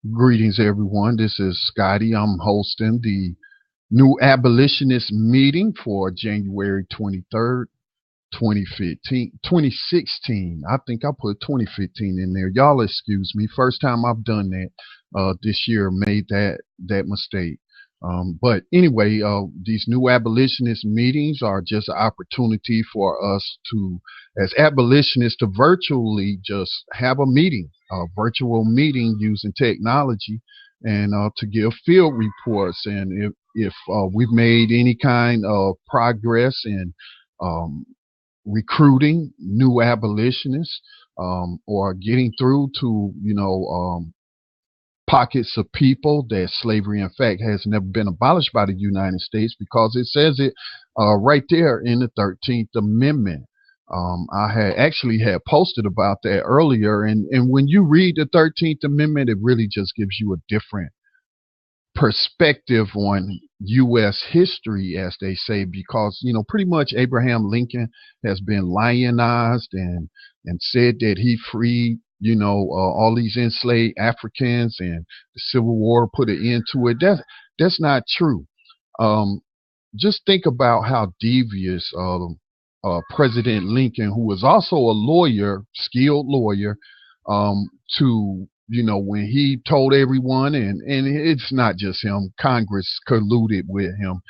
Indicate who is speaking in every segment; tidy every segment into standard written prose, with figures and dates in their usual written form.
Speaker 1: Greetings, everyone. This is Scotty. I'm hosting the new Abolitionist Meeting for January 23rd, 2015, 2016. I think I put 2015 in there. Y'all excuse me. First time I've done that this year, made that mistake. But anyway, these new abolitionist meetings are just an opportunity for us to, as abolitionists, to virtually just have a virtual meeting using technology, and to give field reports. And if we've made any kind of progress in um, recruiting new abolitionists, or getting through to pockets of people that slavery, in fact, has never been abolished by the United States, because it says it right there in the 13th Amendment. I had posted about that earlier, and when you read the 13th Amendment, it really just gives you a different perspective on U.S. history, as they say, because pretty much Abraham Lincoln has been lionized and said that he freed all these enslaved Africans, and the Civil War put an end to it. That's not true. Um, just think about how devious President Lincoln, who was also a lawyer, skilled lawyer, to when he told everyone, and it's not just him, Congress colluded with him,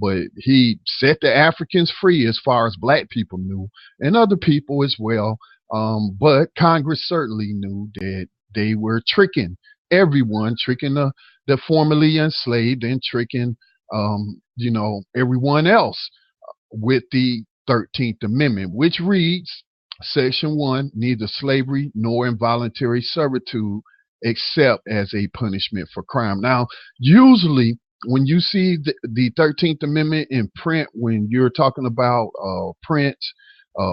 Speaker 1: but he set the Africans free as far as black people knew, and other people as well. But Congress certainly knew that they were tricking everyone, tricking the formerly enslaved, and tricking everyone else with the 13th Amendment, which reads, Section 1, neither slavery nor involuntary servitude except as a punishment for crime. Now, usually when you see the 13th Amendment in print, when you're talking about print,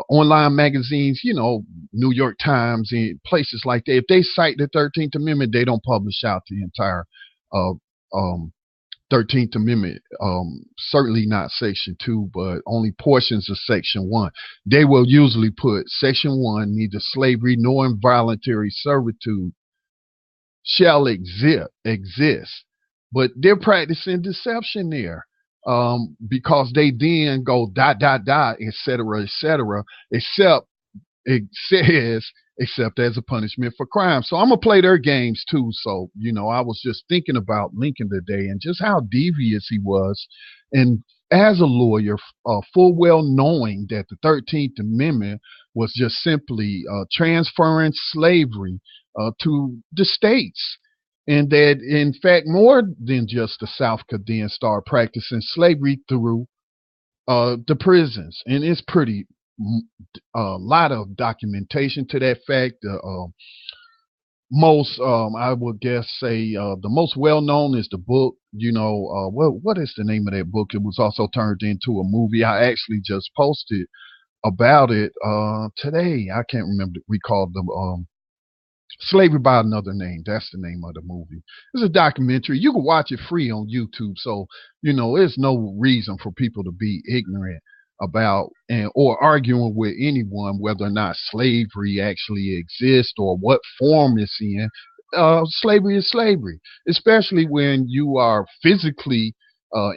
Speaker 1: online magazines, New York Times and places like that, if they cite the 13th Amendment, they don't publish out the entire uh, um, 13th Amendment, certainly not Section 2, but only portions of Section 1. They will usually put Section 1, neither slavery nor involuntary servitude shall exist. But they're practicing deception there, because they then go dot, dot, dot, et cetera, except it says except as a punishment for crime. So I'm gonna play their games too. So I was just thinking about Lincoln today and just how devious he was, and as a lawyer, full well knowing that the 13th Amendment was just simply transferring slavery to the states, and that in fact more than just the South could then start practicing slavery through the prisons, and it's pretty a lot of documentation to that fact. Most, I would guess, say the most well known is the book. What is the name of that book? It was also turned into a movie. I actually just posted about it today. I can't recall the Slavery by Another Name. That's the name of the movie. It's a documentary. You can watch it free on YouTube. So, there's no reason for people to be ignorant about or arguing with anyone whether or not slavery actually exists or what form it's in. Slavery is slavery, especially when you are physically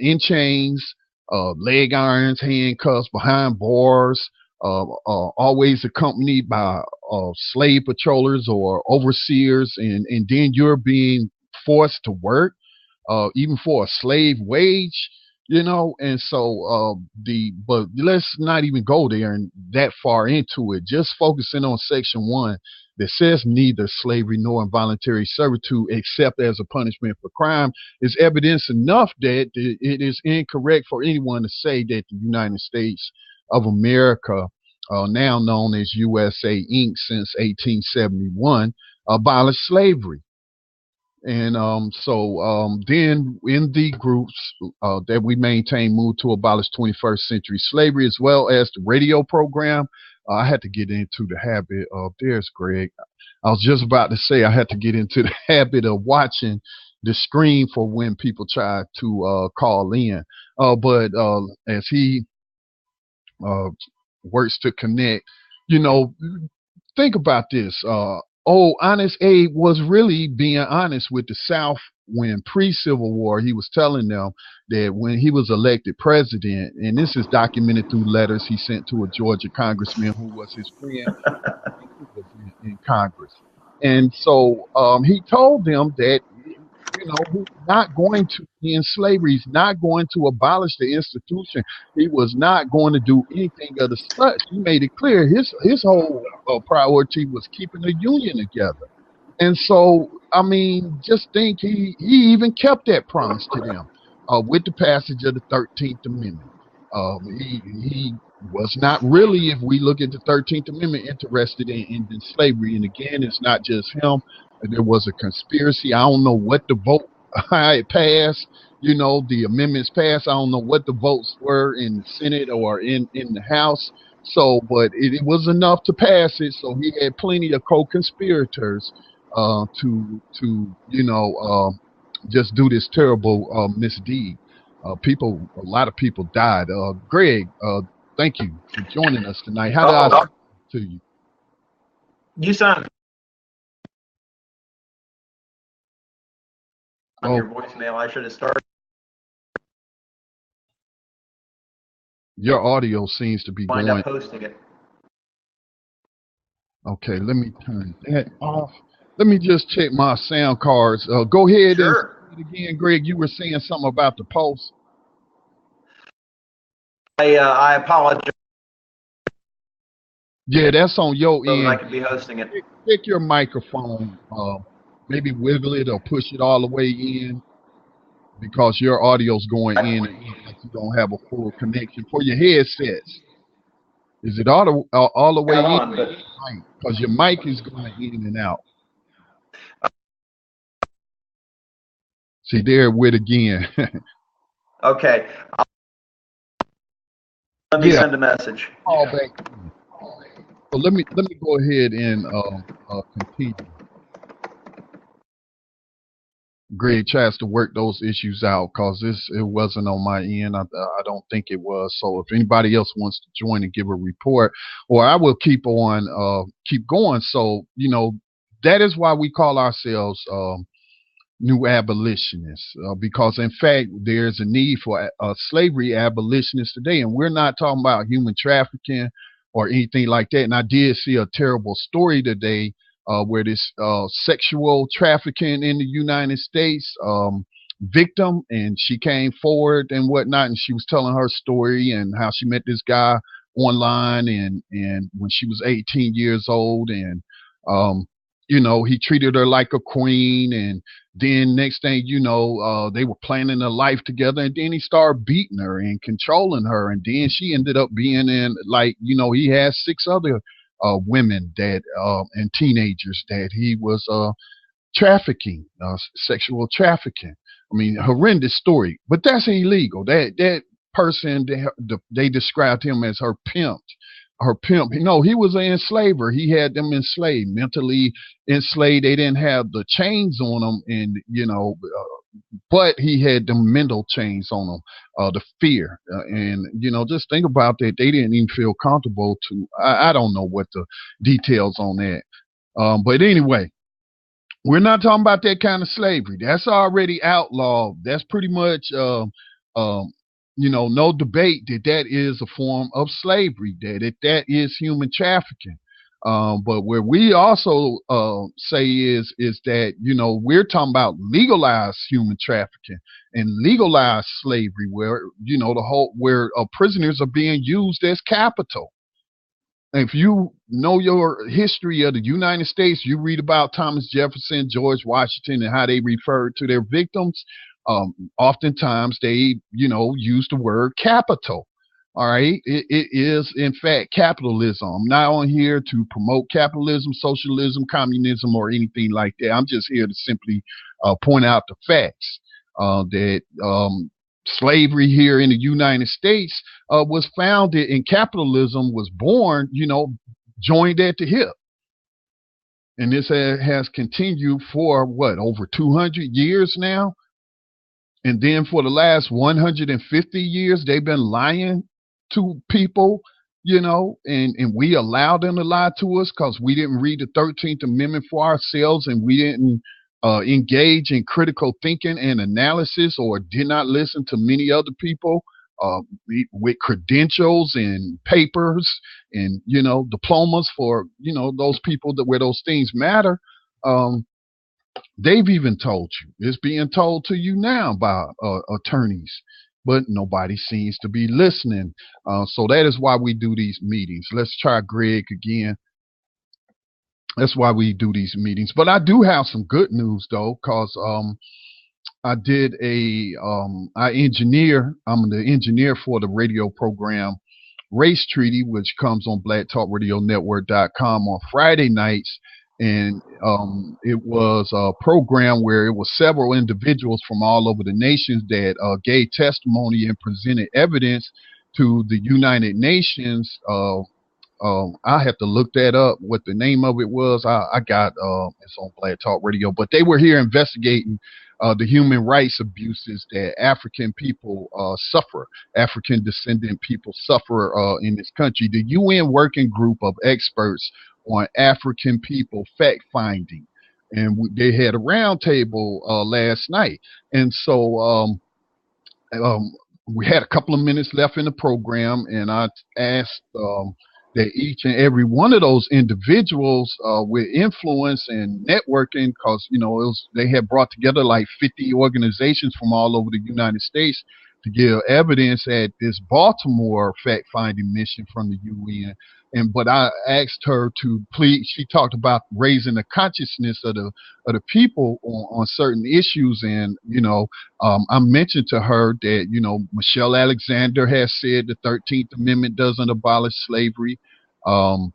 Speaker 1: in chains, leg irons, handcuffs, behind bars, always accompanied by slave patrollers or overseers, and then you're being forced to work, even for a slave wage, and so but let's not even go there and that far into it. Just focusing on Section 1 that says neither slavery nor involuntary servitude except as a punishment for crime is evidence enough that it is incorrect for anyone to say that the United States of America, now known as USA Inc. since 1871, abolished slavery. And then in the groups that we maintain moved to abolish 21st century slavery, as well as the radio program. I had to get into the habit of, there's Greg. I was just about to say I had to get into the habit of watching the screen for when people try to call in. But as he uh, works to connect, you know, think about this. Oh, Honest Abe was really being honest with the South when pre-Civil War. He was telling them that when he was elected president, and this is documented through letters he sent to a Georgia congressman who was his friend, and he was in Congress. And so he told them that, he's not going to end slavery. He's not going to abolish the institution. He was not going to do anything of the such. He made it clear his whole priority was keeping the Union together. And so, I mean, just think he even kept that promise to them with the passage of the 13th Amendment. He was not really, if we look at the 13th Amendment, interested in ending slavery. And again, it's not just him. There was a conspiracy. I don't know what the vote how it passed. The amendments passed. I don't know what the votes were in the Senate or in the House. So, but it was enough to pass it. So he had plenty of co-conspirators to just do this terrible misdeed. A lot of people died. Greg, thank you for joining us tonight. How did I talk to you?
Speaker 2: You sound on your voicemail. I should have started.
Speaker 1: Your audio seems to be
Speaker 2: Wind
Speaker 1: going.
Speaker 2: up posting it.
Speaker 1: Okay, let me turn that off. Let me just check my sound cards. Go ahead and say it again, Greg. You were saying something about the post.
Speaker 2: I apologize.
Speaker 1: Yeah, that's on your end.
Speaker 2: I could be hosting it.
Speaker 1: Check your microphone. Maybe wiggle it or push it all the way in, because your audio's going in and like you don't have a full connection for your headsets. Is it all the way in? Because your mic is going in and out. See, there it went again.
Speaker 2: Okay. Let me send a message.
Speaker 1: Call back. So let me go ahead and continue. Greg tries to work those issues out, because it wasn't on my end. I don't think it was. So if anybody else wants to join and give a report, or I will keep going. So that is why we call ourselves new abolitionists, because in fact there's a need for slavery abolitionists today, and we're not talking about human trafficking or anything like that. And I did see a terrible story today where this sexual trafficking in the United States victim, and she came forward and whatnot, and she was telling her story and how she met this guy online, and when she was 18 years old, and he treated her like a queen, and then next thing they were planning a life together, and then he started beating her and controlling her, and then she ended up being in, he has 6 other women that and teenagers that he was trafficking, sexual trafficking. I mean, horrendous story, but that's illegal. That person, they described him as her pimp. He was an enslaver. He had them enslaved, mentally enslaved. They didn't have the chains on them, and but he had the mental chains on them, the fear, and just think about that. They didn't even feel comfortable to. I don't know what the details on that, but anyway, we're not talking about that kind of slavery. That's already outlawed. That's pretty much no debate that is a form of slavery, that is human trafficking. But where we also say is that, we're talking about legalized human trafficking and legalized slavery, where, where prisoners are being used as capital. If you know your history of the United States, you read about Thomas Jefferson, George Washington, and how they referred to their victims. Oftentimes they, use the word capital. All right. It is, in fact, capitalism. I'm not on here to promote capitalism, socialism, communism, or anything like that. I'm just here to simply point out the facts that slavery here in the United States was founded, and capitalism was born, joined at the hip. And this has continued for over 200 years now. And then for the last 150 years, they've been lying to people and we allowed them to lie to us because we didn't read the 13th Amendment for ourselves, and we didn't engage in critical thinking and analysis, or did not listen to many other people uh, with credentials and papers and, diplomas for, those people that where those things matter. Um, they've even told you. It's being told to you now by attorneys, but nobody seems to be listening. So that is why we do these meetings. Let's try Greg again. That's why we do these meetings. But I do have some good news though, because I did I'm the engineer for the radio program Race Treaty, which comes on blacktalkradionetwork.com on Friday nights. And it was a program where it was several individuals from all over the nations that gave testimony and presented evidence to the United Nations. I have to look that up. What the name of it was, I got it's on Black Talk Radio. But they were here investigating the human rights abuses that African people suffer, African descendant people suffer in this country. The UN Working Group of Experts on African People Fact Finding, and they had a roundtable last night, and so. Um, we had a couple of minutes left in the program, and I asked that each and every one of those individuals with influence and networking, because they had brought together like 50 organizations from all over the United States to give evidence at this Baltimore fact-finding mission from the UN. But I asked her to please. She talked about raising the consciousness of the people on certain issues, and I mentioned to her that, Michelle Alexander has said the 13th Amendment doesn't abolish slavery. Um,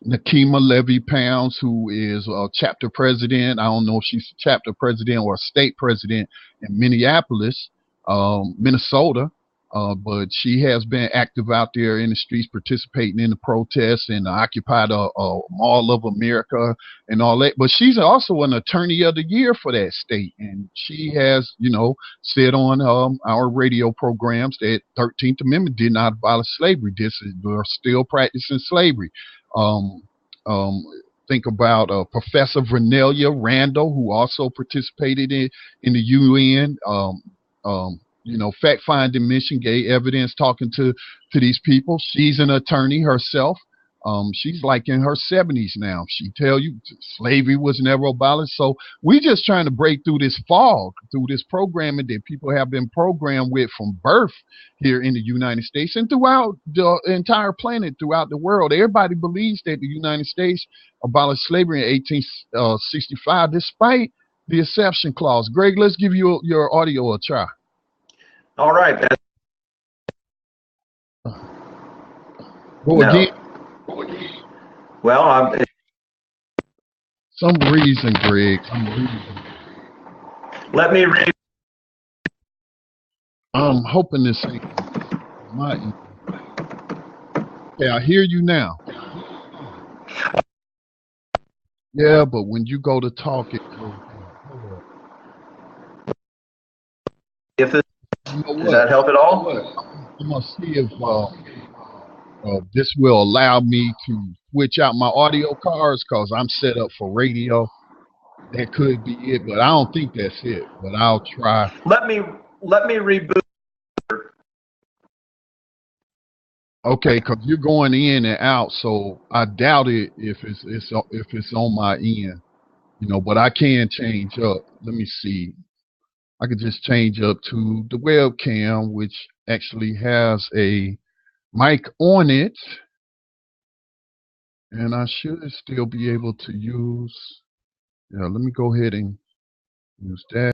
Speaker 1: Nakima Levy Pounds, who is a chapter president, I don't know if she's a chapter president or a state president in Minneapolis, Minnesota, but she has been active out there in the streets, participating in the protests and occupied a Mall of America and all that. But she's also an attorney of the year for that state, and she has, said on our radio programs that 13th Amendment did not abolish slavery. We're still practicing slavery. Um, um, think about Professor Vernelia Randall, who also participated in the UN. Fact-finding mission, gave evidence, talking to these people. She's an attorney herself. She's like in her 70s now. She tell you slavery was never abolished. So we just trying to break through this fog, through this programming that people have been programmed with from birth here in the United States and throughout the entire planet, throughout the world. Everybody believes that the United States abolished slavery in 1865, despite the exception clause. Greg, let's give you your audio a try.
Speaker 2: All right.
Speaker 1: Go again.
Speaker 2: Well,
Speaker 1: Some reason, Greg.
Speaker 2: let me read.
Speaker 1: I'm hoping this ain't my. Okay, I hear you now. Yeah, but when you go to talk, it goes.
Speaker 2: If this, does that help at all?
Speaker 1: I'm gonna see if this will allow me to switch out my audio cards, because I'm set up for radio. That could be it, but I don't think that's it. But I'll try.
Speaker 2: Let me reboot.
Speaker 1: Okay, because you're going in and out, so I doubt it if it's on my end. But I can change up. Let me see. I could just change up to the webcam, which actually has a mic on it, and I should still be able to use. Yeah, let me go ahead and use that.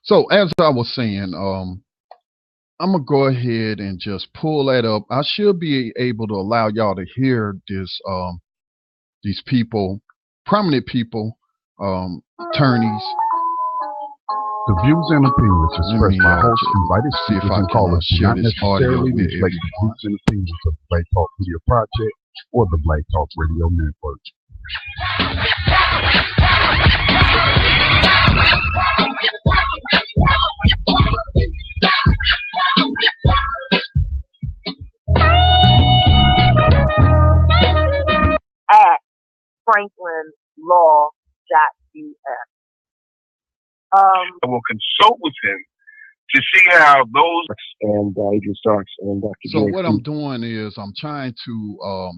Speaker 1: So as I was saying, I'm gonna go ahead and just pull that up. I should be able to allow y'all to hear this. These people, prominent people, attorneys.
Speaker 3: The views and opinions expressed by hosts, invited speakers, and callers do not necessarily reflect the views and opinions of the Black Talk Media Project or the Black Talk Radio Network.
Speaker 4: At franklinlaw.us.
Speaker 5: I will consult with him to see how those
Speaker 3: and Adrian Starks and Dr.
Speaker 1: So what I'm doing is I'm trying to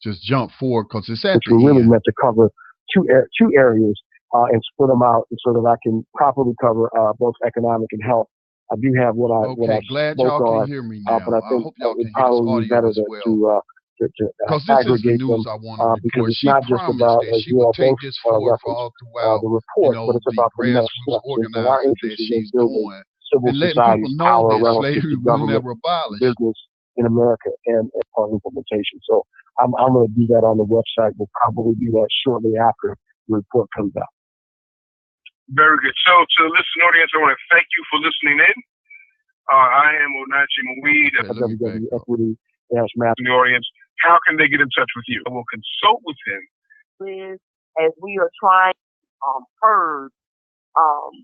Speaker 1: just jump forward because it's at the
Speaker 3: really
Speaker 1: end.
Speaker 3: meant to cover two areas and split them out so that I can properly cover both economic and health. I do have what I
Speaker 1: glad
Speaker 3: spoke
Speaker 1: y'all
Speaker 3: on,
Speaker 1: can hear me now.
Speaker 3: but I think
Speaker 1: hope y'all
Speaker 3: it
Speaker 1: can
Speaker 3: probably
Speaker 1: hear
Speaker 3: be
Speaker 1: this
Speaker 3: better
Speaker 1: audio as well.
Speaker 3: to
Speaker 1: Because this is the
Speaker 3: aggregate
Speaker 1: news
Speaker 3: them
Speaker 1: I want to
Speaker 3: because
Speaker 1: report.
Speaker 3: it's
Speaker 1: She
Speaker 3: not just
Speaker 1: promised
Speaker 3: about,
Speaker 1: that
Speaker 3: as
Speaker 1: she
Speaker 3: you
Speaker 1: would
Speaker 3: all
Speaker 1: take
Speaker 3: both
Speaker 1: this forward for
Speaker 3: referenced,
Speaker 1: all throughout,
Speaker 3: the report, but it's
Speaker 1: the
Speaker 3: about the next
Speaker 1: grassroots
Speaker 3: steps. And our
Speaker 1: organizing
Speaker 3: interest
Speaker 1: that
Speaker 3: is in
Speaker 1: she's
Speaker 3: building
Speaker 1: doing
Speaker 3: civil
Speaker 1: and letting
Speaker 3: society's
Speaker 1: people know
Speaker 3: power
Speaker 1: that
Speaker 3: relative
Speaker 1: slavery
Speaker 3: to
Speaker 1: was
Speaker 3: government,
Speaker 1: never abolished.
Speaker 3: business in America, and upon implementation. So I'm going to do that on the website. We'll probably do that shortly after the report comes out.
Speaker 5: Very good. So to the listening audience, I want to thank you for listening in. I am Onachi Mweed
Speaker 1: Okay, let me back up.
Speaker 3: Equity Math.
Speaker 5: In the audience. How can they get in touch with you? I will consult with him.
Speaker 4: As we are trying purge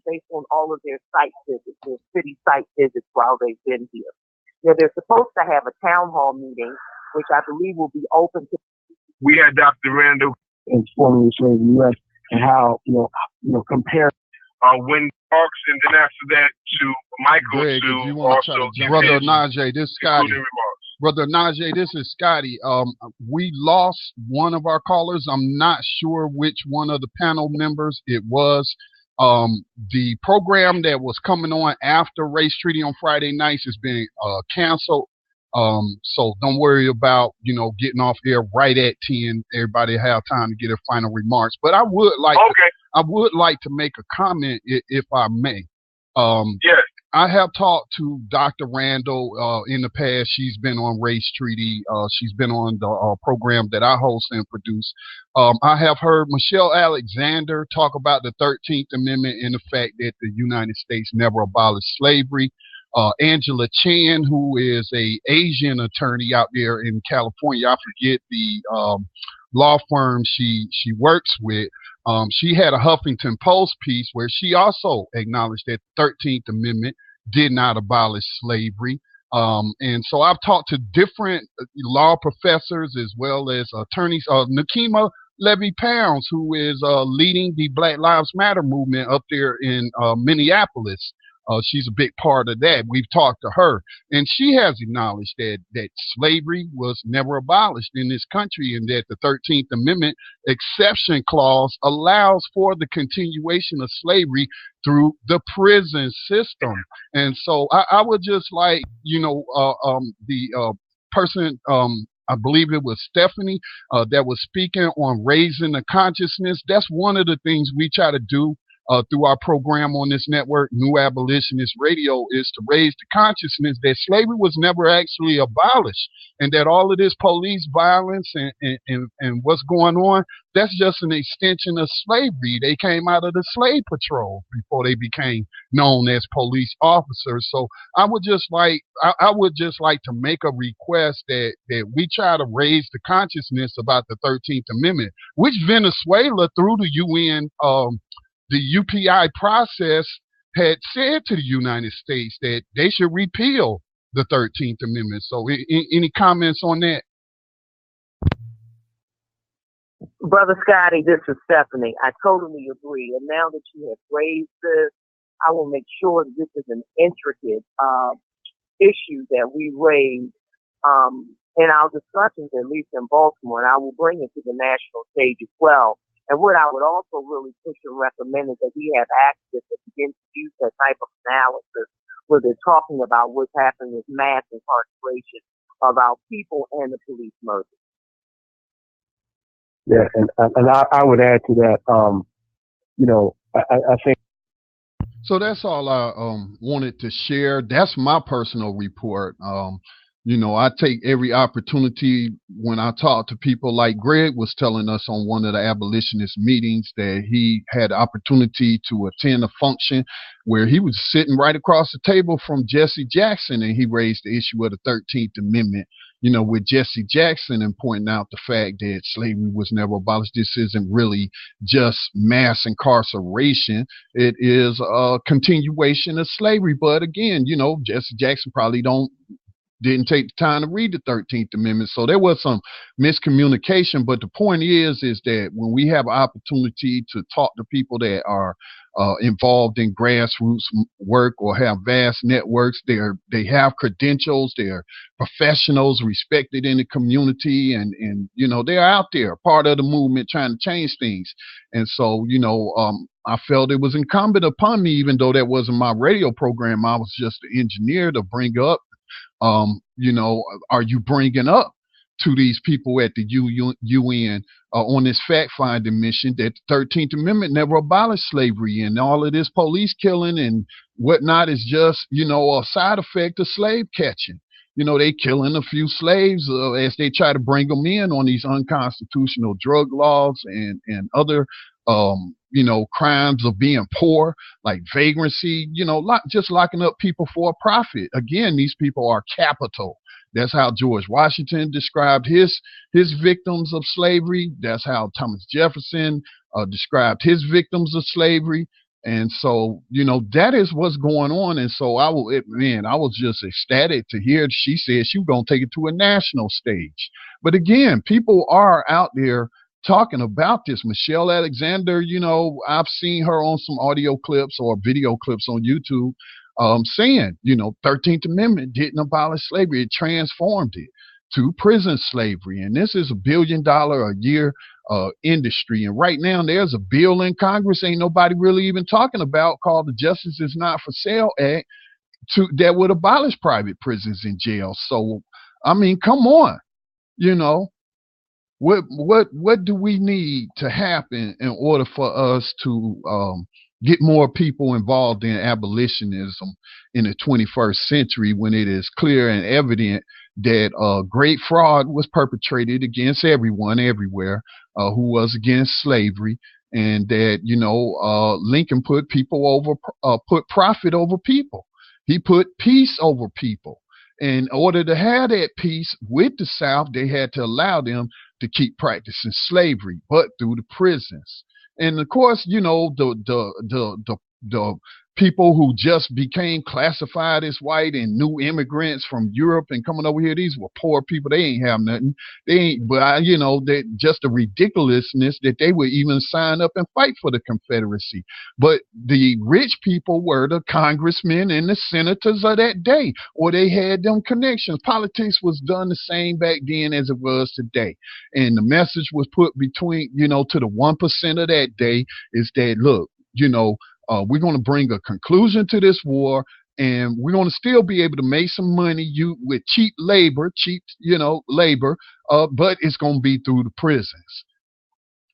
Speaker 4: based on all of their site visits, their city site visits while they've been here. Now, they're supposed to have a town hall meeting, which I believe will be open to.
Speaker 5: We had Dr. Randall
Speaker 3: informing the slavery in the U.S. and how, compare.
Speaker 5: When talks, and then after that to Michael
Speaker 1: Greg,
Speaker 5: to
Speaker 1: if you want to
Speaker 5: also
Speaker 1: try to Brother Najee, this is Scotty.
Speaker 5: Remarks.
Speaker 1: Brother Najee, this is Scotty. We lost one of our callers. I'm not sure which one of the panel members it was. The program that was coming on after Race Treaty on Friday nights has been canceled. So don't worry about, getting off air right at 10. Everybody have time to get their final remarks. But I would like to make a comment if I may.
Speaker 5: Yes.
Speaker 1: I have talked to Dr. Randall in the past. She's been on Race Treaty. She's been on the program that I host and produce. I have heard Michelle Alexander talk about the 13th Amendment and the fact that the United States never abolished slavery. Angela Chan, who is a Asian attorney out there in California, I forget the law firm she works with. She had a Huffington Post piece where she also acknowledged that the 13th Amendment did not abolish slavery. And so I've talked to different law professors as well as attorneys. Nakima Levy-Pounds, who is leading the Black Lives Matter movement up there in Minneapolis. She's a big part of that. We've talked to her, and she has acknowledged that slavery was never abolished in this country, and that the 13th Amendment exception clause allows for the continuation of slavery through the prison system. And so I would just like, the person, I believe it was Stephanie, that was speaking on raising the consciousness. That's one of the things we try to do through our program on this network, New Abolitionist Radio, is to raise the consciousness that slavery was never actually abolished, and that all of this police violence and what's going on, that's just an extension of slavery. They came out of the slave patrol before they became known as police officers. So I would just like to make a request that we try to raise the consciousness about the 13th Amendment, which Venezuela, through the UN, the UPI process, had said to the United States that they should repeal the 13th Amendment. So any comments on that?
Speaker 4: Brother Scotty, this is Stephanie. I totally agree. And now that you have raised this, I will make sure that this is an intricate issue that we raise in our discussions, at least in Baltimore, and I will bring it to the national stage as well. And what I would also really push and recommend is that we have activists that begin to use that type of analysis where they're talking about what's happening with mass incarceration of our people and the police murders.
Speaker 3: Yeah, and I would add to that, I think.
Speaker 1: So that's all I wanted to share. That's my personal report. I take every opportunity when I talk to people, like Greg was telling us on one of the abolitionist meetings that he had the opportunity to attend a function where he was sitting right across the table from Jesse Jackson, and he raised the issue of the 13th Amendment, with Jesse Jackson, and pointing out the fact that slavery was never abolished. This isn't really just mass incarceration. It is a continuation of slavery. But again, Jesse Jackson probably didn't take the time to read the 13th Amendment. So there was some miscommunication. But the point is that when we have an opportunity to talk to people that are involved in grassroots work or have vast networks, they have credentials, they're professionals respected in the community, and they're out there, part of the movement, trying to change things. And so, I felt it was incumbent upon me, even though that wasn't my radio program. I was just the engineer, to bring up are you bringing up to these people at the UN on this fact-finding mission that the 13th Amendment never abolished slavery, and all of this police killing and whatnot is just, a side effect of slave catching. They killing a few slaves as they try to bring them in on these unconstitutional drug laws and other, crimes of being poor, like vagrancy, just locking up people for a profit. Again, these people are capital. That's how George Washington described his victims of slavery. That's how Thomas Jefferson described his victims of slavery. And so, that is what's going on. And so I was just ecstatic to hear she said she was going to take it to a national stage. But again, people are out there talking about this. Michelle Alexander, I've seen her on some audio clips or video clips on YouTube saying, 13th Amendment didn't abolish slavery. It transformed it to prison slavery. And this is $1 billion a year industry. And right now there's a bill in Congress ain't nobody really even talking about, called the Justice is Not for Sale Act, that would abolish private prisons and jails. So, I mean, come on, what do we need to happen in order for us to get more people involved in abolitionism in the 21st century, when it is clear and evident that great fraud was perpetrated against everyone everywhere who was against slavery, and that Lincoln put put profit over people. He put peace over people. In order to have that peace with the South, they had to allow them to keep practicing slavery, but through the prisons. And of course, the people who just became classified as white and new immigrants from Europe and coming over here, these were poor people. They ain't have nothing. They ain't, but that just the ridiculousness that they would even sign up and fight for the Confederacy. But the rich people were the congressmen and the senators of that day, or they had them connections. Politics was done the same back then as it was today. And the message was put between, to the 1% of that day, is that, look, we're going to bring a conclusion to this war, and we're going to still be able to make some money with cheap labor, but it's going to be through the prisons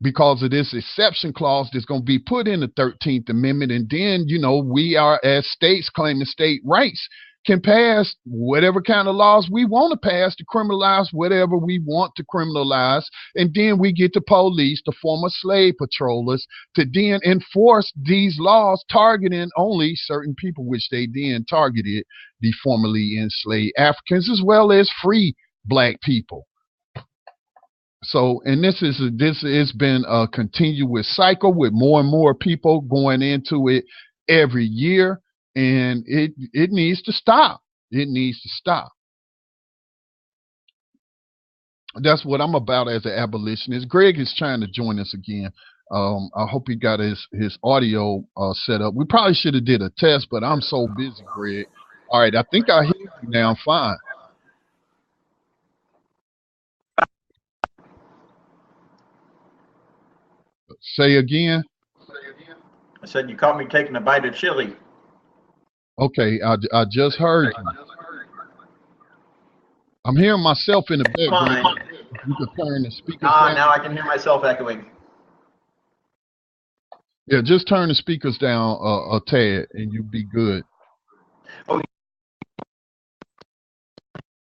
Speaker 1: because of this exception clause that's going to be put in the 13th Amendment. And then, we are, as states claiming state rights, can pass whatever kind of laws we want to pass to criminalize whatever we want to criminalize. And then we get the police, the former slave patrollers, to then enforce these laws targeting only certain people, which they then targeted the formerly enslaved Africans as well as free black people. So, and this has been a continuous cycle with more and more people going into it every year. And it needs to stop. It needs to stop. That's what I'm about as an abolitionist. Greg is trying to join us again. I hope he got his audio set up. We probably should have did a test, but I'm so busy, Greg. All right, I think I hear you now fine. Say again.
Speaker 2: I said you caught me taking a bite of chili.
Speaker 1: Okay, I just heard you. I'm hearing myself in the background. You can turn the speaker.
Speaker 2: Now I can hear myself echoing.
Speaker 1: Yeah, just turn the speakers down a tad, and you'll be good.
Speaker 2: Oh,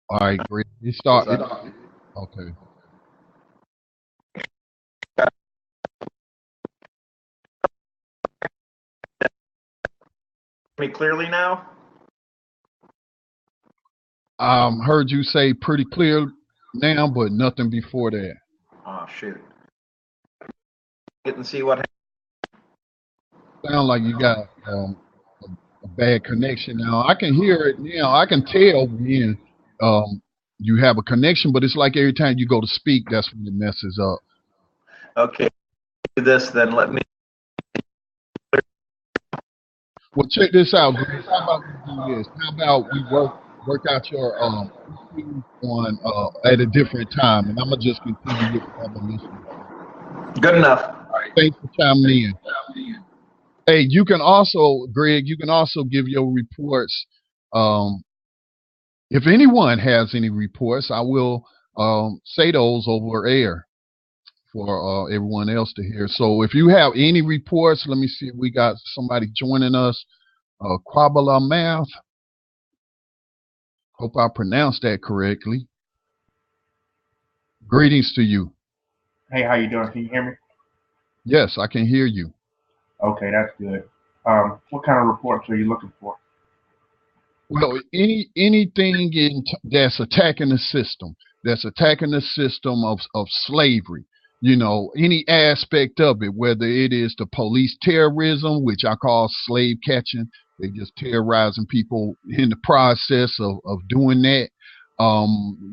Speaker 1: All right, great. It start.
Speaker 2: yes,
Speaker 1: Okay.
Speaker 2: me clearly now?
Speaker 1: Heard you say pretty clear now, but nothing before that.
Speaker 2: Oh, shoot. Get and see what happens.
Speaker 1: Sound like you got a bad connection now. I can hear it now. I can tell when you have a connection, but it's like every time you go to speak, that's when it messes up.
Speaker 2: Okay, do this then. Let me.
Speaker 1: Well, check this out, Grace. How about we do this? How about we work out your issues on at a different time, and I'm gonna just continue with the abolition.
Speaker 2: Good enough.
Speaker 1: All right. Thanks for chiming in. Hey, you can also, Greg, you can also give your reports. If anyone has any reports, I will say those over air for everyone else to hear. So if you have any reports, let me see if we got somebody joining us. Quabala Math. Hope I pronounced that correctly. Greetings to you.
Speaker 6: Hey, how you doing? Can you hear me?
Speaker 1: Yes, I can hear you.
Speaker 6: Okay, that's good. What kind of reports are you looking for?
Speaker 1: Well, anything that's attacking the system of slavery. You know, any aspect of it, whether it is the police terrorism, which I call slave catching, they just terrorizing people in the process of doing that.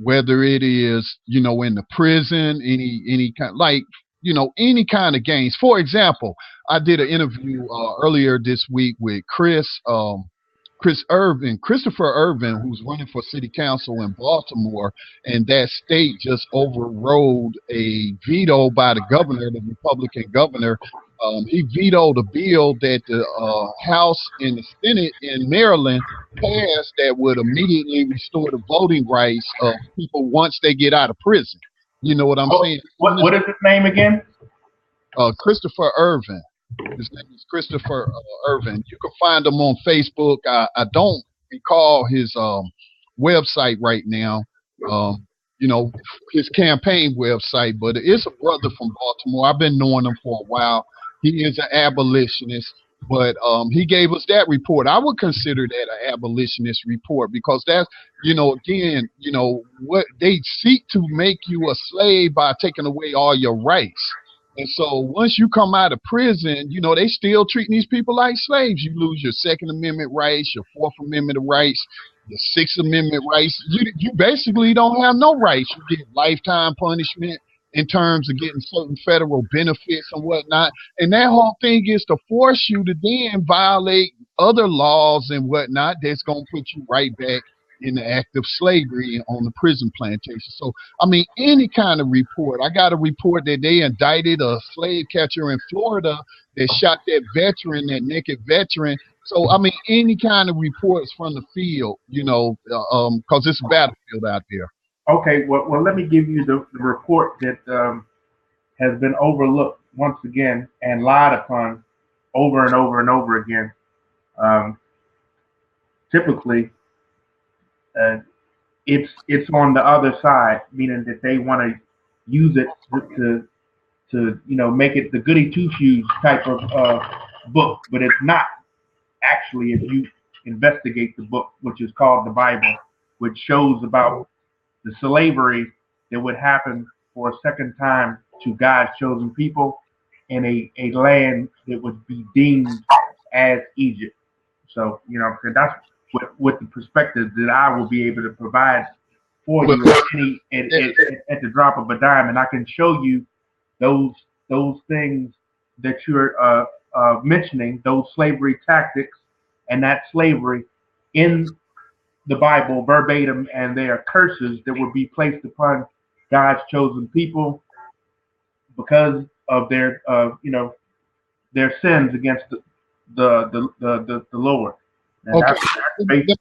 Speaker 1: Whether it is, you know, in the prison, any kind, like, you know, any kind of gangs. For example, I did an interview earlier this week with Christopher Irvin, who's running for city council in Baltimore, and that state just overrode a veto by the governor, the Republican governor. He vetoed a bill that the House and the Senate in Maryland passed that would immediately restore the voting rights of people once they get out of prison. You know what I'm saying?
Speaker 6: What is his name again?
Speaker 1: Christopher Irvin. His name is Christopher Irvin. You can find him on Facebook. I don't recall his website right now. You know, his campaign website, but it's a brother from Baltimore. I've been knowing him for a while. He is an abolitionist, but he gave us that report. I would consider that an abolitionist report because that's, you know, again, you know, what they seek to make you a slave by taking away all your rights. And so once you come out of prison, you know, they still treating these people like slaves. You lose your Second Amendment rights, your Fourth Amendment rights, your Sixth Amendment rights. You basically don't have no rights. You get lifetime punishment in terms of getting certain federal benefits and whatnot. And that whole thing is to force you to then violate other laws and whatnot that's going to put you right back in the act of slavery on the prison plantation. So, I mean, any kind of report. I got a report that they indicted a slave catcher in Florida that shot that veteran, that naked veteran. So, I mean, any kind of reports from the field, you know, because it's a battlefield out there.
Speaker 6: Okay, well, let me give you the report that has been overlooked once again and lied upon over and over and over again. Typically, it's on the other side, meaning that they want to use it to you know, make it the goody two shoes type of book, but it's not actually. If you investigate the book, which is called the Bible, which shows about the slavery that would happen for a second time to God's chosen people in a land that would be deemed as Egypt. So, you know, that's what the perspective that I will be able to provide for you at the drop of a dime. And I can show you those things that you're mentioning, those slavery tactics and that slavery in the Bible verbatim, and they are curses that would be placed upon God's chosen people because of their you know, their sins against the Lord. And
Speaker 1: Okay.
Speaker 6: that's basically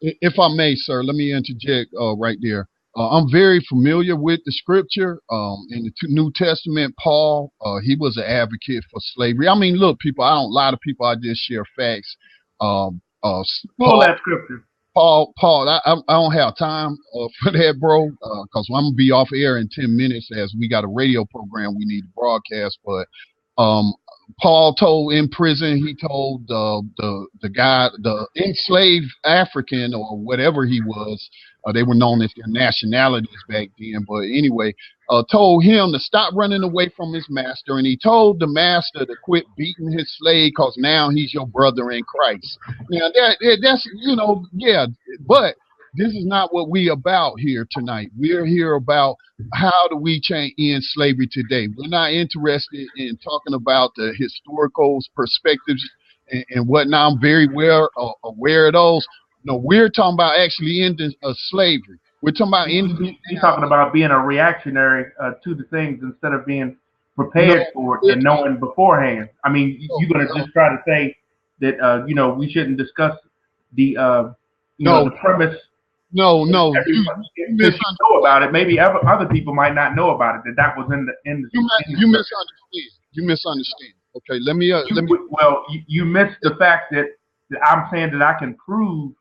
Speaker 1: If I may, sir, let me interject right there. I'm very familiar with the scripture. In the New Testament, Paul, he was an advocate for slavery. I mean, look, people, I don't lie to people. I just share facts.
Speaker 6: Pull that scripture.
Speaker 1: Paul, I don't have time for that, bro, because I'm gonna be off air in 10 minutes as we got a radio program we need to broadcast. But Paul told in prison, he told the guy, the enslaved African or whatever he was, they were known as their nationalities back then. But anyway, told him to stop running away from his master, and he told the master to quit beating his slave because now he's your brother in Christ. Now that's yeah, but this is not what we about here tonight. We're here about how do we end slavery today. We're not interested in talking about the historical perspectives and whatnot. I'm very well aware of those. No, we're talking about actually ending slavery. We're talking about ending.
Speaker 6: You're talking about being a reactionary to the things instead of being prepared for it and knowing beforehand. I mean, you're going to just try to say that we shouldn't discuss the the premise.
Speaker 1: No.
Speaker 6: You know about it. Maybe other people might not know about it. That was in the.
Speaker 1: You misunderstand. You misunderstand. Okay, let me.
Speaker 6: Well, you missed the fact that I'm saying that I can prove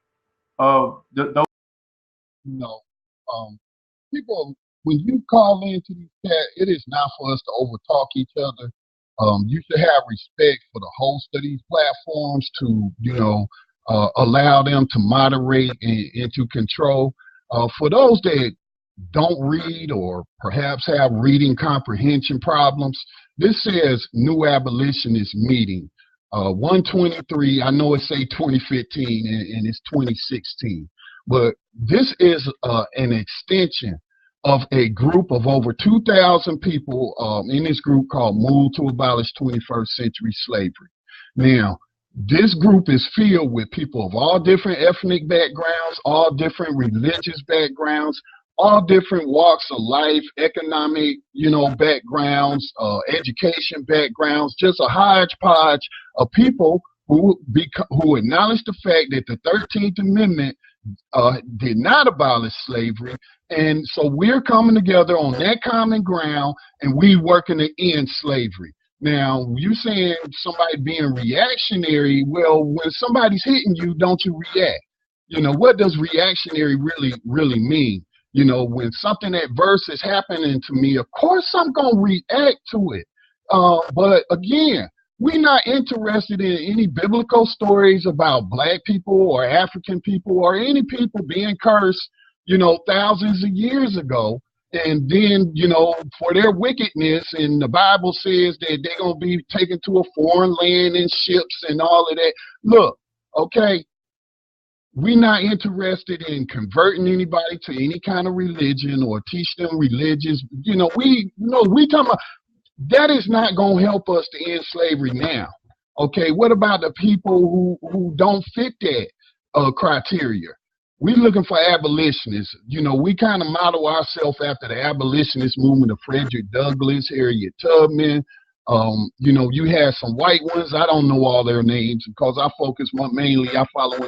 Speaker 6: those.
Speaker 1: No, people, when you call into these chat, it is not for us to overtalk each other. You should have respect for the host of these platforms to, allow them to moderate and to control. For those that don't read or perhaps have reading comprehension problems, this says New Abolitionist Meeting, 123. I know it say 2015 and it's 2016, but this is an extension of a group of over 2,000 people in this group called Move to Abolish 21st Century Slavery. Now, this group is filled with people of all different ethnic backgrounds, all different religious backgrounds, all different walks of life, economic, backgrounds, education backgrounds, just a hodgepodge of people who acknowledge the fact that the 13th Amendment did not abolish slavery. And so we're coming together on that common ground and we working to end slavery. Now, you saying somebody being reactionary, well, when somebody's hitting you, don't you react? What does reactionary really mean? When something adverse is happening to me, of course I'm going to react to it. But again, we're not interested in any biblical stories about black people or African people or any people being cursed, thousands of years ago. And then, for their wickedness, and the Bible says that they're going to be taken to a foreign land in ships and all of that. Look, okay, we're not interested in converting anybody to any kind of religion or teach them religious. We talking about that is not going to help us to end slavery now. Okay, what about the people who don't fit that criteria? We're looking for abolitionists. We kind of model ourselves after the abolitionist movement of Frederick Douglass, Harriet Tubman. You had some white ones. I don't know all their names because I follow in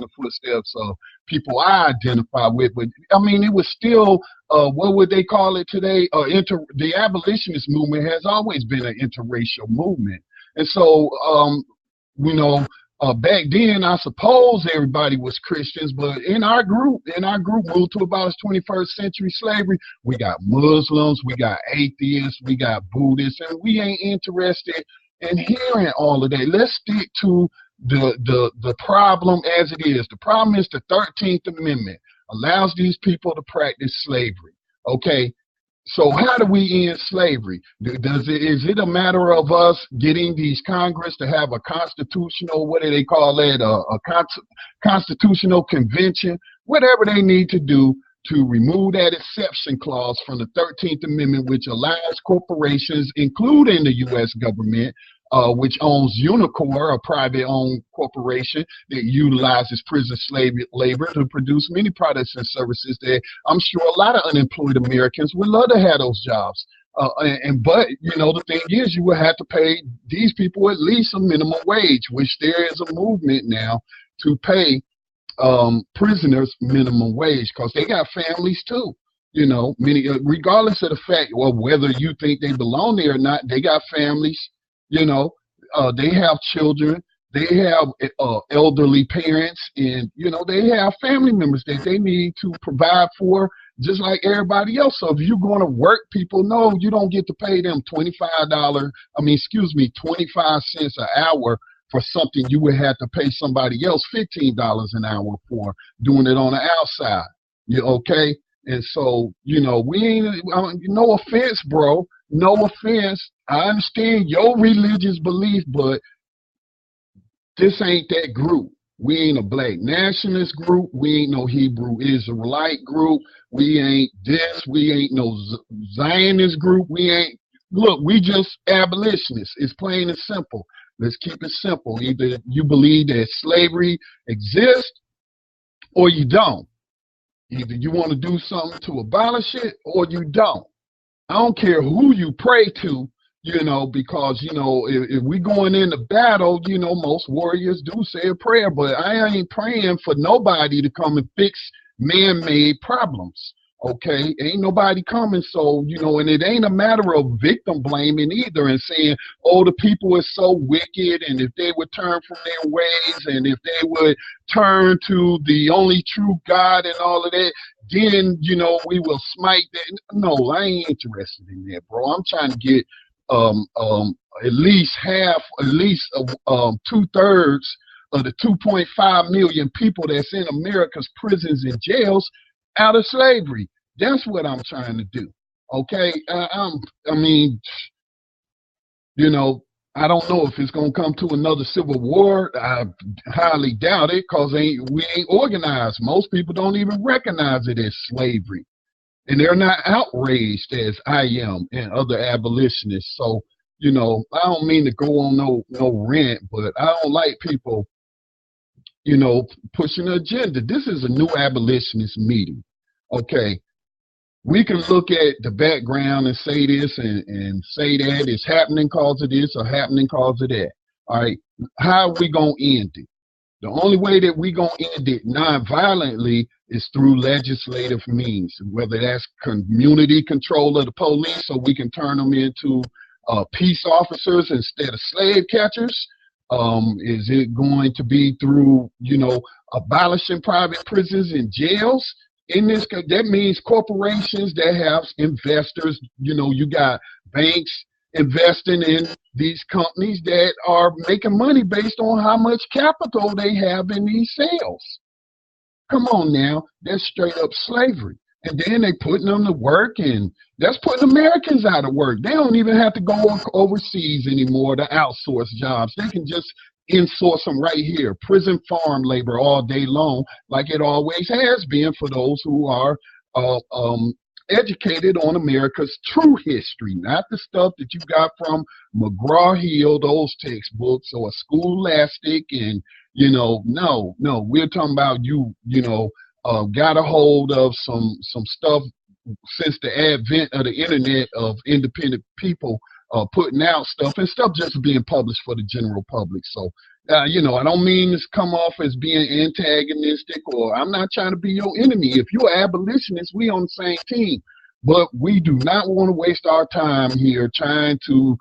Speaker 1: the footsteps of people I identify with. But I mean, it was still, what would they call it today? The abolitionist movement has always been an interracial movement. And so, back then, I suppose everybody was Christians, but in our group, Moved to Abolish 21st Century Slavery, we got Muslims, we got atheists, we got Buddhists, and we ain't interested in hearing all of that. Let's stick to the problem as it is. The problem is the 13th Amendment allows these people to practice slavery. Okay. So how do we end slavery? Is it a matter of us getting these Congress to have a constitutional, what do they call that, a constitutional convention, whatever they need to do to remove that exception clause from the 13th Amendment, which allows corporations, including the U.S. government, which owns Unicor, a private-owned corporation that utilizes prison slave labor to produce many products and services that I'm sure a lot of unemployed Americans would love to have those jobs. But the thing is, you would have to pay these people at least a minimum wage, which there is a movement now to pay prisoners minimum wage because they got families too. You know, many, regardless of the fact, well, whether you think they belong there or not, they got families. You know, they have children. They have elderly parents, and you know they have family members that they need to provide for, just like everybody else. So if you're going to work, people know you don't get to pay them $25. 25 cents an hour for something you would have to pay somebody else $15 an hour for doing it on the outside. You okay? And so, you know, we ain't, no offense, bro. No offense. I understand your religious belief, but this ain't that group. We ain't a black nationalist group. We ain't no Hebrew Israelite group. We ain't this. We ain't no Zionist group. We ain't, look, we just abolitionists. It's plain and simple. Let's keep it simple. Either you believe that slavery exists or you don't. Either you want to do something to abolish it or you don't. I don't care who you pray to, you know, because, you know, if we going into battle, you know, most warriors do say a prayer, but I ain't praying for nobody to come and fix man-made problems. Okay, ain't nobody coming, so, you know, and it ain't a matter of victim blaming either and saying, oh, the people are so wicked, and if they would turn from their ways, and if they would turn to the only true God and all of that, then, you know, we will smite that. No, I ain't interested in that, bro. I'm trying to get at least half, at least 2/3 of the 2.5 million people that's in America's prisons and jails out of slavery. That's what I'm trying to do. Okay, I mean, you know, I don't know if it's gonna come to another civil war. I highly doubt it, cause we ain't organized. Most people don't even recognize it as slavery, and they're not outraged as I am and other abolitionists. So, you know, I don't mean to go on no rant, but I don't like people, you know, pushing the agenda. This is a new abolitionist meeting. Okay, we can look at the background and say this and say that it's happening because of this or happening because of that. All right, how are we going to end it? The only way that we going to end it non-violently is through legislative means, whether that's community control of the police so we can turn them into peace officers instead of slave catchers. Is it going to be through, you know, abolishing private prisons and jails? In this, that means corporations that have investors. You know, you got banks investing in these companies that are making money based on how much capital they have in these sales. Come on now, that's straight up slavery. And then they putting them to work, and that's putting Americans out of work. They don't even have to go overseas anymore to outsource jobs. They can just insource them right here. Prison farm labor all day long, like it always has been for those who are educated on America's true history, not the stuff that you got from McGraw-Hill, those textbooks, or Scholastic, and, you know, no, we're talking about you know, got a hold of some stuff since the advent of the internet of independent people putting out stuff and stuff just being published for the general public. So, you know, I don't mean this come off as being antagonistic, or I'm not trying to be your enemy. If you're an abolitionist, we on the same team. But we do not want to waste our time here trying to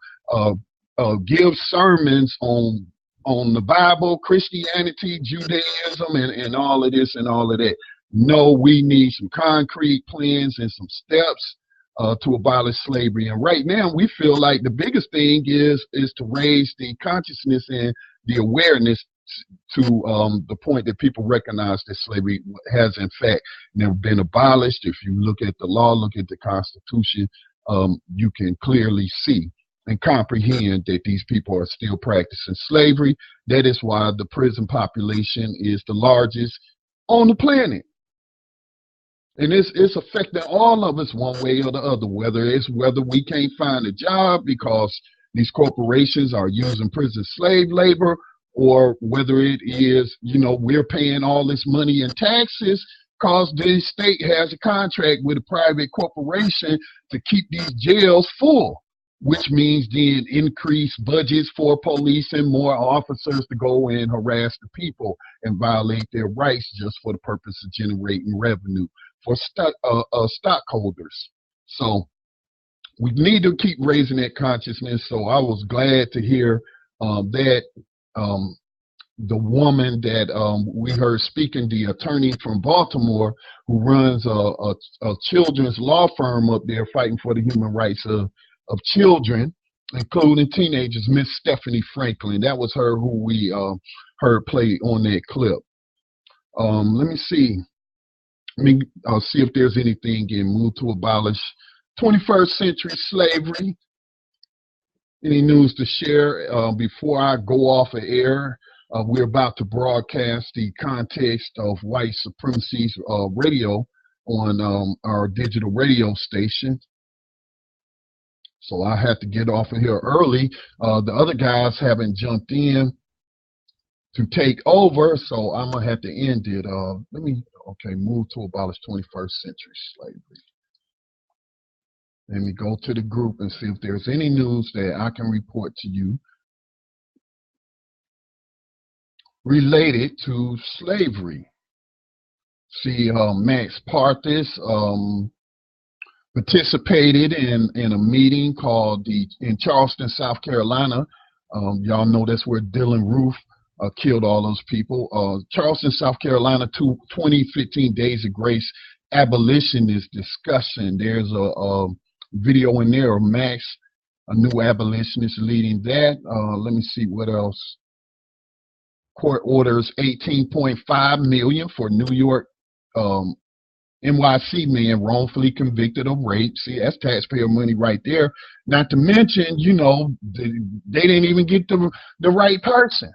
Speaker 1: give sermons on the Bible, Christianity, Judaism, and all of this and all of that. No, we need some concrete plans and some steps to abolish slavery. And right now, we feel like the biggest thing is to raise the consciousness and the awareness to the point that people recognize that slavery has, in fact, never been abolished. If you look at the law, look at the Constitution, you can clearly see and comprehend that these people are still practicing slavery. That is why the prison population is the largest on the planet. And it's affecting all of us one way or the other, whether we can't find a job because these corporations are using prison slave labor, or whether it is, you know, we're paying all this money in taxes because the state has a contract with a private corporation to keep these jails full, which means then increased budgets for police and more officers to go and harass the people and violate their rights just for the purpose of generating revenue for stockholders. So we need to keep raising that consciousness. So I was glad to hear that the woman that we heard speaking, the attorney from Baltimore who runs a children's law firm up there fighting for the human rights of children, including teenagers, Miss Stephanie Franklin. That was her who we heard play on that clip. Let me see. Let me see if there's anything in Move to Abolish 21st Century Slavery. Any news to share before I go off of air? We're about to broadcast the context of white supremacy's radio on our digital radio station. So I had to get off of here early. The other guys haven't jumped in to take over, so I'm gonna have to end it. Move to Abolish 21st Century Slavery. Let me go to the group and see if there's any news that I can report to you related to slavery. See, Max Parthis participated in a meeting called in Charleston, South Carolina. Y'all know that's where Dylan Roof killed all those people. Charleston, South Carolina, 2015 Days of Grace Abolitionist discussion. There's a video in there of Max, a new abolitionist, leading that. Let me see what else. Court orders $18.5 million for New York NYC man wrongfully convicted of rape. See, that's taxpayer money right there. Not to mention, you know, they didn't even get the right person.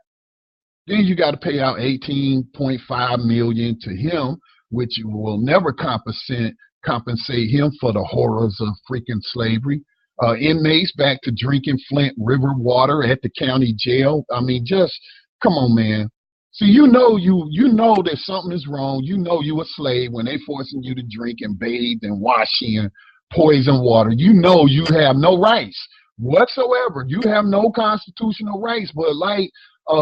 Speaker 1: Then you got to pay out $18.5 million to him, which will never compensate him for the horrors of freaking slavery. Inmates back to drinking Flint River water at the county jail. I mean, just come on, man. See, you know that something is wrong. You know you a slave when they forcing you to drink and bathe and wash in poison water. You know you have no rights whatsoever. You have no constitutional rights. But like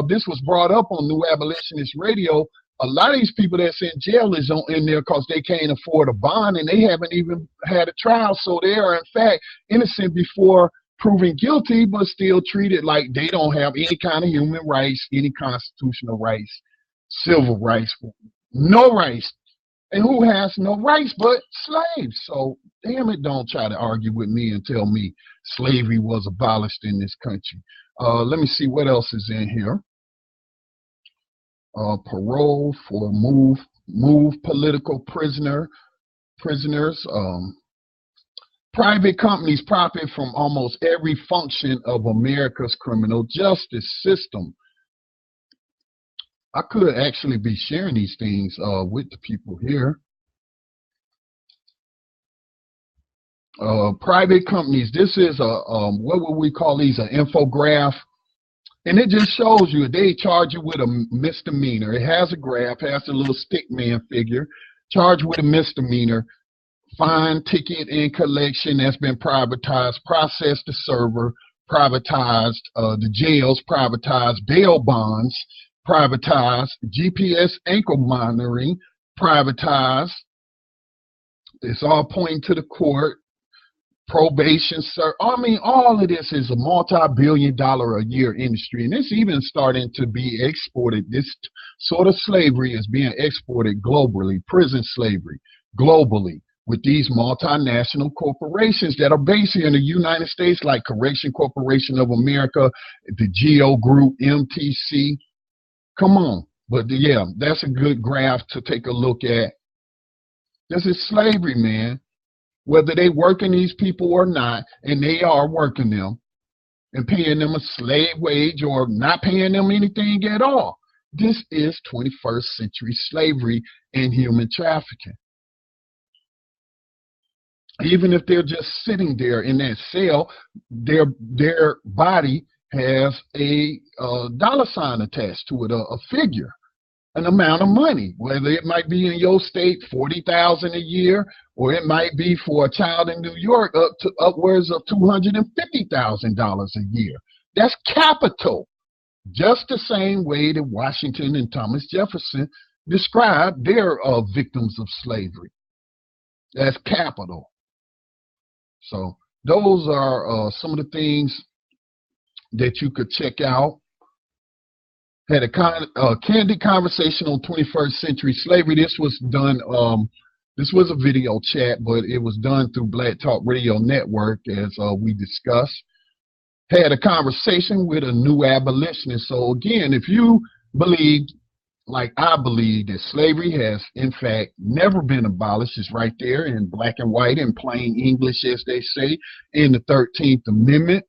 Speaker 1: this was brought up on New Abolitionist Radio, a lot of these people that's in jail is in there because they can't afford a bond and they haven't even had a trial. So they are, in fact, innocent before proven guilty, but still treated like they don't have any kind of human rights, any constitutional rights, civil rights, no rights. And who has no rights but slaves? So, damn it, don't try to argue with me and tell me slavery was abolished in this country. Let me see what else is in here. Parole for move political prisoners. Private companies profit from almost every function of America's criminal justice system. I could actually be sharing these things with the people here. Private companies, this is what would we call these, an infograph? And it just shows you, they charge you with a misdemeanor. It has a graph, has a little stick man figure, charged with a misdemeanor. Fine, ticket, and collection that's been privatized, processed the server, privatized the jails, privatized bail bonds, privatized GPS ankle monitoring, privatized. It's all pointing to the court. Probation, sir. I mean, all of this is a multi-billion-dollar a year industry, and it's even starting to be exported. This sort of slavery is being exported globally, prison slavery globally, with these multinational corporations that are based here in the United States, like Correction Corporation of America, the Geo Group, MTC. Come on. But yeah, that's a good graph to take a look at. This is slavery, man. Whether they working these people or not, and they are working them and paying them a slave wage or not paying them anything at all. This is 21st century slavery and human trafficking. Even if they're just sitting there in that cell, their body has a dollar sign attached to it, a figure, an amount of money, whether it might be in your state $40,000 a year, or it might be for a child in New York up to upwards of $250,000 a year. That's capital. Just the same way that Washington and Thomas Jefferson described their victims of slavery. That's capital. So those are some of the things that you could check out. Had a candid conversation on 21st century slavery. This was done. This was a video chat, but it was done through Black Talk Radio Network, as we discussed. Had a conversation with a new abolitionist. So again, if you believe, like I believe, that slavery has in fact never been abolished, it's right there in black and white in plain English, as they say, in the 13th Amendment.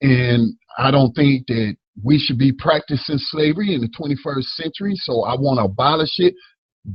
Speaker 1: And I don't think that we should be practicing slavery in the 21st century, so I want to abolish it.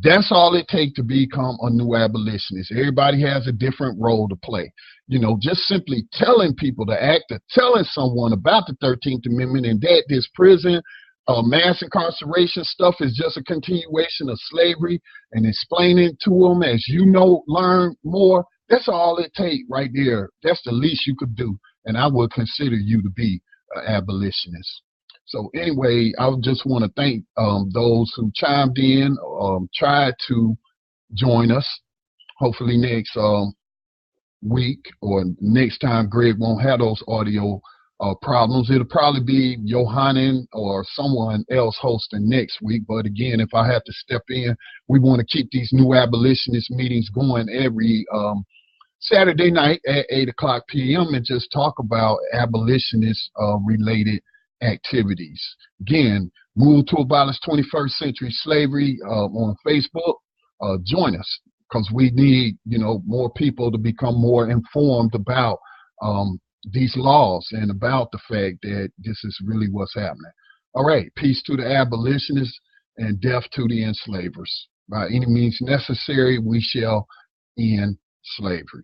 Speaker 1: That's all it takes to become a new abolitionist. Everybody has a different role to play. You know, just simply telling people the act of telling someone about the 13th Amendment and that this prison, mass incarceration stuff is just a continuation of slavery, and explaining to them as you know, learn more. That's all it takes right there. That's the least you could do, and I would consider you to be an abolitionist. So anyway, I just want to thank those who chimed in, tried to join us. Hopefully next week or next time, Greg won't have those audio problems. It'll probably be Johannin or someone else hosting next week. But again, if I have to step in, we want to keep these new abolitionist meetings going every Saturday night at 8:00 p.m. and just talk about abolitionist related activities. Again, Move to Abolish 21st Century Slavery on Facebook. Join us, because we need, you know, more people to become more informed about these laws and about the fact that this is really what's happening. All right, peace to the abolitionists and death to the enslavers. By any means necessary, we shall end slavery.